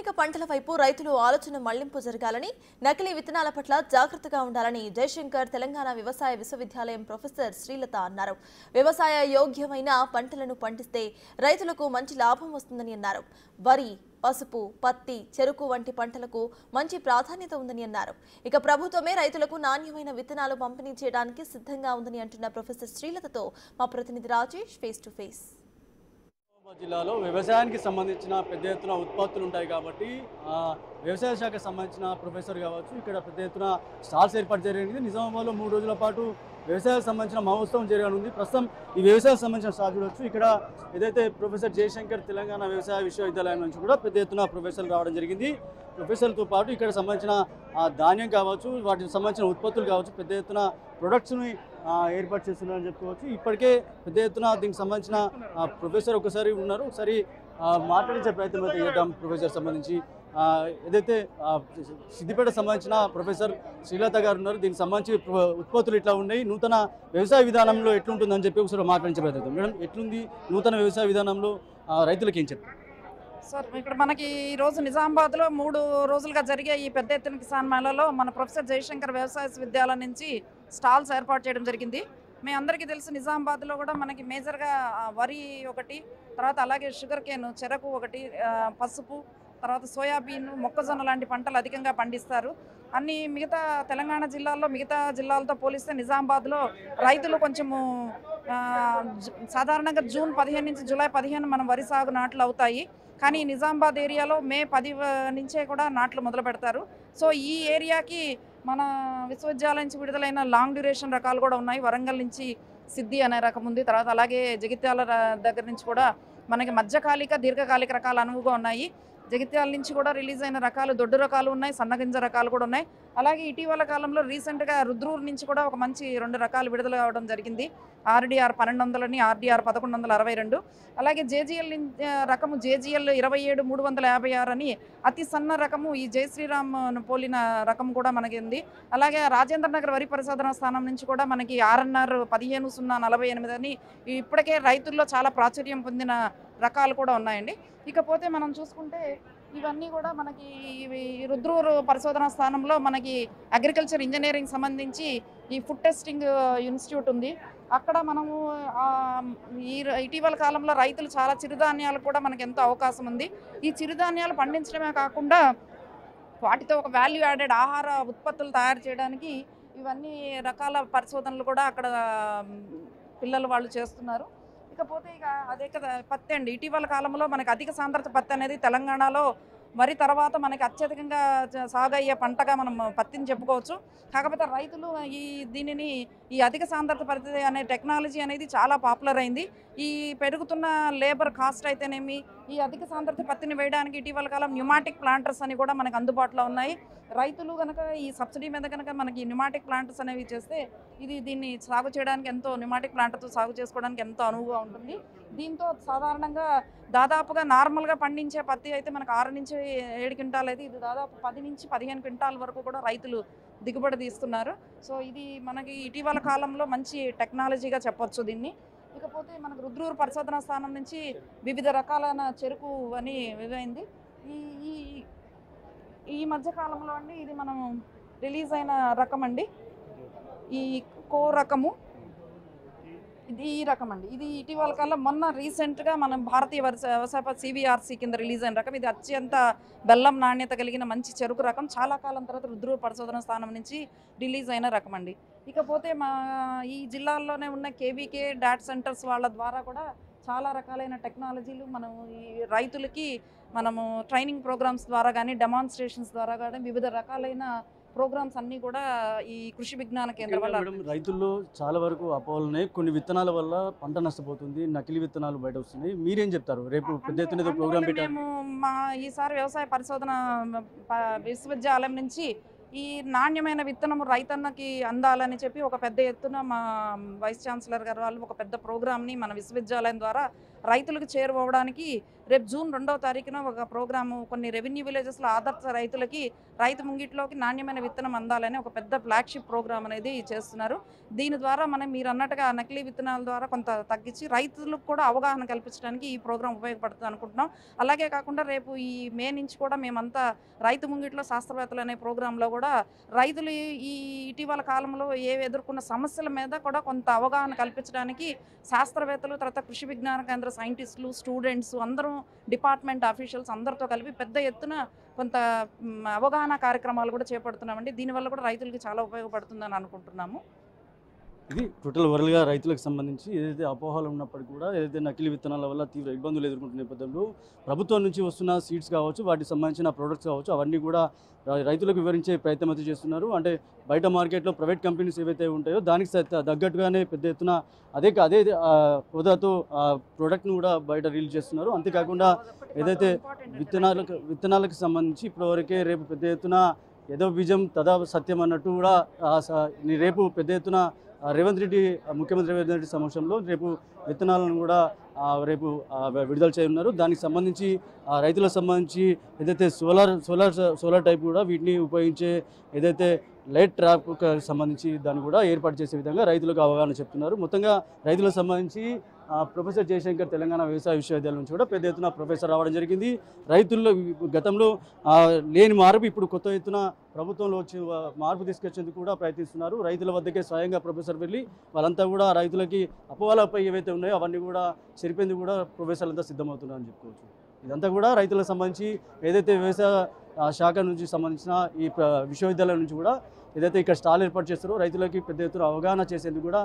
ఆధునిక పంటల వైపు రైతులు ఆలోచన మళ్లింపు జరగాలని, నకిలీ విత్తనాల పట్ల జాగ్రత్తగా ఉండాలని జయశంకర్ తెలంగాణ వ్యవసాయ విశ్వవిద్యాలయం ప్రొఫెసర్ శ్రీలత అన్నారు. వ్యవసాయ యోగ్యమైన పంటలను పండిస్తే రైతులకు మంచి లాభం వస్తుందని అన్నారు. వరి, పసుపు, పత్తి, చెరుకు వంటి పంటలకు మంచి ప్రాధాన్యత ఉందని అన్నారు. ఇక ప్రభుత్వమే రైతులకు నాణ్యమైన విత్తనాలు పంపిణీ చేయడానికి సిద్ధంగా ఉందని అంటున్న ప్రొఫెసర్ శ్రీలతతో మా ప్రతినిధి రాజేష్ ఫేస్ టు ఫేస్. జిల్లాలో వ్యవసాయానికి సంబంధించిన పెద్ద ఎత్తున ఉత్పత్తులు ఉంటాయి కాబట్టి వ్యవసాయ శాఖకు సంబంధించిన ప్రొఫెసర్ కావచ్చు ఇక్కడ పెద్ద ఎత్తున స్టాల్స్ ఏర్పాటు జరిగింది. నిజామాబాద్లో 3 రోజుల పాటు వ్యవసాయానికి సంబంధించిన మహోత్సవం జరగనుంది. ప్రస్తుతం ఈ వ్యవసాయానికి సంబంధించిన స్టాల్ చూడవచ్చు. ఇక్కడ ఏదైతే ప్రొఫెసర్ జయశంకర్ తెలంగాణ వ్యవసాయ విశ్వవిద్యాలయం నుంచి కూడా పెద్ద ఎత్తున ప్రొఫెసర్లు రావడం జరిగింది. ప్రొఫెసర్లతో పాటు ఇక్కడ సంబంధించిన ధాన్యం కావచ్చు, వాటికి సంబంధించిన ఉత్పత్తులు కావచ్చు, పెద్ద ఎత్తున ప్రొడక్ట్స్ని ఏర్పాటు చేస్తున్నారని చెప్పుకోవచ్చు. ఇప్పటికే పెద్ద ఎత్తున దీనికి సంబంధించిన ప్రొఫెసర్ ఒకసారి ఉన్నారు. ఒకసారి మాట్లాడించే ప్రయత్నం అయితే చేద్దాం. ప్రొఫెసర్ సంబంధించి ఏదైతే సిద్దిపేట సంబంధించిన ప్రొఫెసర్ శ్రీలత గారు ఉన్నారు. దీనికి సంబంధించి ఉత్పత్తులు ఇట్లా ఉన్నాయి, నూతన వ్యవసాయ విధానంలో ఎట్లుంటుందని చెప్పి ఒకసారి మాట్లాడించే ప్రయత్నం. మేడం, ఎట్లుంది నూతన వ్యవసాయ విధానంలో రైతులకు ఏం చెప్తారు? సార్, ఇక్కడ మనకి ఈరోజు నిజామాబాద్లో 3 రోజులుగా జరిగే ఈ పెద్ద ఎత్తున కిసాన్ మేళాలో మన ప్రొఫెసర్ జయశంకర్ వ్యవసాయ విశ్వవిద్యాలయం నుంచి స్టాల్స్ ఏర్పాటు చేయడం జరిగింది. మీ అందరికీ తెలుసు నిజామాబాద్లో కూడా మనకి మేజర్గా వరి ఒకటి, తర్వాత అలాగే షుగర్ కేన్, చెరకు ఒకటి, పసుపు, తర్వాత సోయాబీన్, మొక్కజొన్న లాంటి పంటలు అధికంగా పండిస్తారు. అన్ని మిగతా తెలంగాణ జిల్లాల్లో మిగతా జిల్లాలతో పోలిస్తే నిజామాబాద్లో రైతులు కొంచెము సాధారణంగా జూన్ 15 నుంచి జూలై 15 మనం వరి సాగు నాట్లు అవుతాయి. కానీ నిజామాబాద్ ఏరియాలో మే 10 నుంచే కూడా నాట్లు మొదలు పెడతారు. సో ఈ ఏరియాకి మన విశ్వవిద్యాలయం నుంచి విడుదలైన లాంగ్ డ్యూరేషన్ రకాలు కూడా ఉన్నాయి. వరంగల్ నుంచి సిద్ధి అనే రకం ఉంది. తర్వాత అలాగే జగిత్యాల దగ్గర నుంచి కూడా మనకి మధ్యకాలిక, దీర్ఘకాలిక రకాలు అనువుగా ఉన్నాయి. జగిత్యాల నుంచి కూడా రిలీజ్ అయిన రకాలు దొడ్డు రకాలు ఉన్నాయి, సన్నగింజ రకాలు కూడా ఉన్నాయి. అలాగే ఇటీవల కాలంలో రీసెంట్గా రుద్రూరు నుంచి కూడా ఒక మంచి 2 రకాలు విడుదల కావడం జరిగింది. RDR 1200 RDR 1162. అలాగే జేజీఎల్ రకము జేజీఎల్ 27356 అని అతి సన్న రకము, ఈ జై శ్రీరామ్ పోలిన రకం కూడా మనకి ఉంది. అలాగే రాజేంద్ర నగర్ వరి పరిశోధన స్థానం నుంచి కూడా మనకి ఆర్ఎన్ఆర్ 15048 అని ఇప్పటికే రైతుల్లో చాలా ప్రాచుర్యం పొందిన రకాలు కూడా ఉన్నాయండి. ఇకపోతే మనం చూసుకుంటే ఇవన్నీ కూడా మనకి రుద్రూరు పరిశోధనా స్థానంలో మనకి అగ్రికల్చర్ ఇంజనీరింగ్ సంబంధించి ఈ ఫుడ్ టెస్టింగ్ ఇన్స్టిట్యూట్ ఉంది. అక్కడ మనము ఇటీవల కాలంలో రైతులు చాలా చిరుధాన్యాలు కూడా మనకి ఎంతో అవకాశం ఉంది. ఈ చిరుధాన్యాలు పండించడమే కాకుండా వాటితో ఒక వాల్యూ యాడెడ్ ఆహార ఉత్పత్తులు తయారు చేయడానికి ఇవన్నీ రకాల పరిశోధనలు కూడా అక్కడ పిల్లలు వాళ్ళు చేస్తున్నారు. ఇకపోతే ఇక అదే కదా పత్తి అండి. ఇటీవల కాలంలో మనకి అధిక సాంద్రత పత్తి అనేది తెలంగాణలో వరి తర్వాత మనకి అత్యధికంగా సాగు అయ్యే పంటగా మనం పత్తిని చెప్పుకోవచ్చు. కాకపోతే రైతులు దీనిని ఈ అధిక సాంద్రత పత్తి అనే టెక్నాలజీ అనేది చాలా పాపులర్ అయింది. ఈ పెరుగుతున్న లేబర్ కాస్ట్ అయితేనేమి, ఈ అధిక సాంద్రత పత్తిని వేయడానికి ఇటీవల కాలం న్యూమాటిక్ ప్లాంటర్స్ అని కూడా మనకు అందుబాటులో ఉన్నాయి. రైతులు కనుక ఈ సబ్సిడీ మీద కనుక మనకి న్యూమాటిక్ ప్లాంటర్స్ అనేవి చేస్తే దీన్ని సాగు చేయడానికి ఎంతో న్యూమాటిక్ ప్లాంటర్తో సాగు చేసుకోవడానికి ఎంతో అనువుగా ఉంటుంది. దీంతో సాధారణంగా దాదాపుగా నార్మల్గా పండించే పత్తి అయితే మనకు 6 నుంచి 7 క్వింటాల్ అయితే ఇది దాదాపు 10 నుంచి 15 క్వింటాల్ వరకు కూడా రైతులు దిగుబడి తీస్తున్నారు. సో ఇది మనకి ఇటీవల కాలంలో మంచి టెక్నాలజీగా చెప్పొచ్చు దీన్ని. ఇకపోతే మనకు రుద్రూరు పరిశోధనా స్థానం నుంచి వివిధ రకాలైన చెరుకు అని ఇదైంది. ఈ మధ్య కాలంలో అండి ఇది మనం రిలీజ్ అయిన రకం అండి, ఈ కో రకము, ఇది ఈ రకం అండి. ఇది ఇటీవల కాలంలో మొన్న రీసెంట్గా మనం భారతీయ వ్యవసాయ CVRC కింద రిలీజ్ అయిన రకం. ఇది అత్యంత బెల్లం నాణ్యత కలిగిన మంచి చెరుకు రకం. చాలా కాలం తర్వాత రుద్రూరు పరిశోధన స్థానం నుంచి రిలీజ్ అయిన రకం అండి. ఇకపోతే మా ఈ జిల్లాల్లోనే ఉన్న KVK డాట్ సెంటర్స్ వాళ్ళ ద్వారా కూడా చాలా రకాలైన టెక్నాలజీలు మనం ఈ రైతులకి మనము ట్రైనింగ్ ప్రోగ్రామ్స్ ద్వారా కానీ, డెమాన్స్ట్రేషన్స్ ద్వారా కానీ వివిధ రకాలైన ప్రోగ్రామ్స్ అన్నీ కూడా ఈ కృషి విజ్ఞాన కేంద్రం వల్ల. రైతుల్లో చాలా వరకు అపోహలు ఉన్నాయి. కొన్ని విత్తనాల వల్ల పంట నష్టపోతుంది, నకిలీ విత్తనాలు బయట వస్తున్నాయి. మీరేం చెప్తారు? రేపు పెద్ద ఎత్తున ప్రోగ్రామ్ పెట్టారు. మేము ఈసారి వ్యవసాయ పరిశోధన విశ్వవిద్యాలయం నుంచి ఈ నాణ్యమైన విత్తనము రైతన్నకి అందాలని చెప్పి ఒక పెద్ద ఎత్తున మా వైస్ ఛాన్సలర్ గారు వాళ్ళు ఒక పెద్ద ప్రోగ్రామ్ని మన విశ్వవిద్యాలయం ద్వారా రైతులకు చేరువవడానికి రేపు జూన్ 2వ తారీఖున ఒక ప్రోగ్రాము కొన్ని రెవెన్యూ విలేజెస్లో ఆదర్శ రైతులకి రైతు ముంగిట్లోకి నాణ్యమైన విత్తనం అందాలని ఒక పెద్ద ఫ్లాగ్షిప్ ప్రోగ్రామ్ అనేది చేస్తున్నారు. దీని ద్వారా మీరు అన్నట్టుగా నకిలీ విత్తనాల ద్వారా కొంత తగ్గించి రైతులకు కూడా అవగాహన కల్పించడానికి ఈ ప్రోగ్రాం ఉపయోగపడుతుంది అనుకుంటున్నాం. అలాగే కాకుండా రేపు ఈ మే నుంచి కూడా మేమంతా రైతు ముంగిట్లో శాస్త్రవేత్తలు అనే ప్రోగ్రాంలో కూడా రైతులు ఈ ఇటీవల కాలంలో ఎదుర్కొన్న సమస్యల మీద కూడా కొంత అవగాహన కల్పించడానికి శాస్త్రవేత్తలు, తర్వాత కృషి విజ్ఞాన కేంద్ర సైంటిస్టులు, స్టూడెంట్స్ అందరం, డిపార్ట్మెంట్ అఫీషియల్స్ అందరితో కలిపి పెద్ద ఎత్తున కొంత అవగాహన కార్యక్రమాలు కూడా చేపడుతున్నామండి. దీనివల్ల కూడా రైతులకి చాలా ఉపయోగపడుతుందని అనుకుంటున్నాము. ఇది టోటల్ వరల్డ్గా రైతులకు సంబంధించి ఏదైతే అపోహలు ఉన్నప్పటికీ కూడా ఏదైతే నకిలీ విత్తనాల వల్ల తీవ్ర ఇబ్బందులు ఎదుర్కొంటున్న నేపథ్యంలో ప్రభుత్వం నుంచి వస్తున్న సీడ్స్ కావచ్చు, వాటికి సంబంధించిన ప్రోడక్ట్స్ కావచ్చు, అవన్నీ కూడా రైతులకు వివరించే ప్రయత్నం అయితే చేస్తున్నారు. అంటే బయట మార్కెట్లో ప్రైవేట్ కంపెనీస్ ఏవైతే ఉంటాయో దానికి తగ్గట్టుగానే పెద్ద ఎత్తున అదే హోదాతో ప్రోడక్ట్ను కూడా బయట రిలీజ్ చేస్తున్నారు. అంతేకాకుండా ఏదైతే విత్తనాలకు సంబంధించి ఇప్పటివరకే రేపు పెద్ద ఎత్తున ఏదో బీజం తదా సత్యం అన్నట్టు కూడా రేపు పెద్ద ఎత్తున ముఖ్యమంత్రి రేవంత్ రెడ్డి సమక్షంలో రేపు విత్తనాలను కూడా రేపు విడుదల చేయనున్నారు. దానికి సంబంధించి రైతులకు సంబంధించి ఏదైతే సోలార్ టైప్ కూడా వీటిని ఉపయోగించే ఏదైతే లైట్ ట్రాప్కి సంబంధించి దాన్ని కూడా ఏర్పాటు చేసే విధంగా రైతులకు అవగాహన చెప్తున్నారు. మొత్తంగా రైతులకు సంబంధించి ప్రొఫెసర్ జయశంకర్ తెలంగాణ వ్యవసాయ విశ్వవిద్యాలయం నుంచి కూడా పెద్ద ఎత్తున ప్రొఫెసర్ రావడం జరిగింది. రైతుల్లో గతంలో లేని మార్పు ఇప్పుడు కొత్త ఎత్తున ప్రభుత్వంలో వచ్చి మార్పు తీసుకొచ్చేందుకు కూడా ప్రయత్నిస్తున్నారు. రైతుల వద్దకే స్వయంగా ప్రొఫెసర్ వెళ్ళి వాళ్ళంతా కూడా రైతులకి అపోహలపై ఏవైతే ఉన్నాయో అవన్నీ కూడా చెరిపేందుకు కూడా ప్రొఫెసర్లంతా సిద్ధమవుతున్నారని చెప్పుకోవచ్చు. ఇదంతా కూడా రైతులకు సంబంధించి ఏదైతే వ్యవసాయ శాఖ నుంచి సంబంధించిన ఈ విశ్వవిద్యాలయం నుంచి కూడా ఏదైతే ఇక్కడ స్టాల్ ఏర్పాటు చేస్తారో రైతులకి పెద్ద ఎత్తున అవగాహన చేసేందుకు కూడా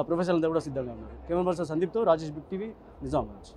ప్రొఫెసర్లంతా కూడా సిద్ధంగా ఉన్నారు. కెమెరా పర్సన్ సందీప్తో రాజేష్, బిగ్ టీవీ, నిజామాబాద్.